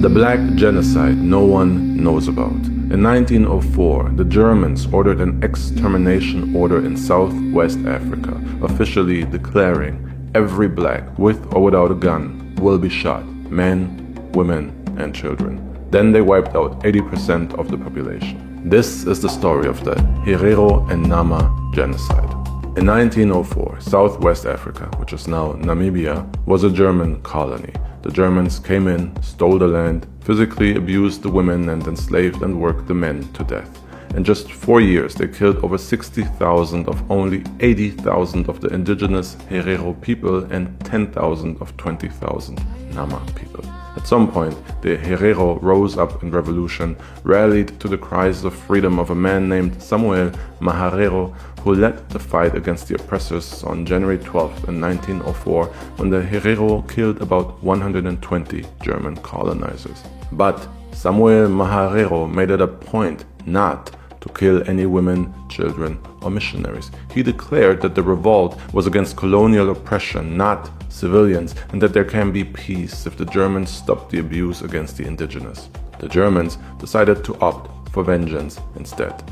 The Black Genocide no one knows about. In 1904, the Germans ordered an extermination order in Southwest Africa, officially declaring every black, with or without a gun, will be shot, men, women, and children. Then they wiped out 80% of the population. This is the story of the Herero and Nama genocide. In 1904, Southwest Africa, which is now Namibia, was a German colony. The Germans came in, stole the land, physically abused the women, and enslaved and worked the men to death. In just 4 years, they killed over 60,000 of only 80,000 of the indigenous Herero people and 10,000 of 20,000 Nama people. At some point, the Herero rose up in revolution, rallied to the cries of freedom of a man named Samuel Maharero, who led the fight against the oppressors on January 12th in 1904, when the Herero killed about 120 German colonizers. But Samuel Maharero made it a point not to kill any women, children, or missionaries. He declared that the revolt was against colonial oppression, not civilians, and that there can be peace if the Germans stop the abuse against the indigenous. The Germans decided to opt for vengeance instead.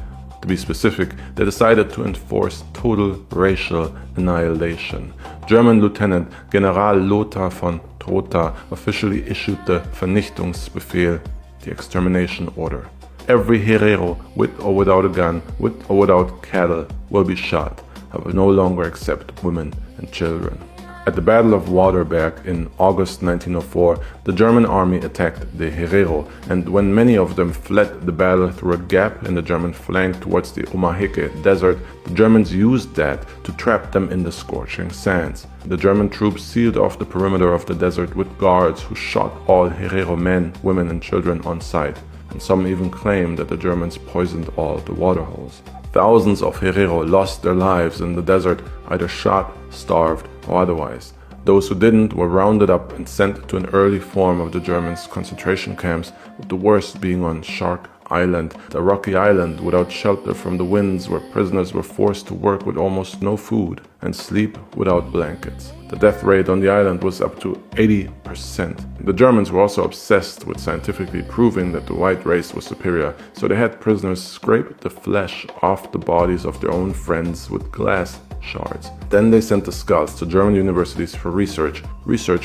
To be specific, they decided to enforce total racial annihilation. German Lieutenant General Lothar von Trotha officially issued the Vernichtungsbefehl, the extermination order. Every Herero, with or without a gun, with or without cattle, will be shot. I will no longer accept women and children. At the Battle of Waterberg in August 1904, the German army attacked the Herero, and when many of them fled the battle through a gap in the German flank towards the Omaheke desert, the Germans used that to trap them in the scorching sands. The German troops sealed off the perimeter of the desert with guards who shot all Herero men, women, and children on sight. And some even claim that the Germans poisoned all the waterholes. Thousands of Herero lost their lives in the desert, either shot, starved, or otherwise. Those who didn't were rounded up and sent to an early form of the Germans' concentration camps, with the worst being on Shark Island, a rocky island without shelter from the winds, where prisoners were forced to work with almost no food and sleep without blankets. The death rate on the island was up to 80%. The Germans were also obsessed with scientifically proving that the white race was superior, so they had prisoners scrape the flesh off the bodies of their own friends with glass shards. Then they sent the skulls to German universities for research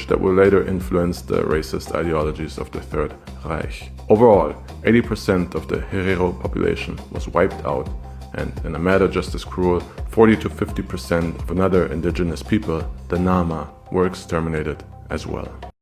that will later influence the racist ideologies of the Third Reich. Overall, 80% of the Herero population was wiped out, and in a matter just as cruel, 40 to 50% of another indigenous people, the Nama, were exterminated as well.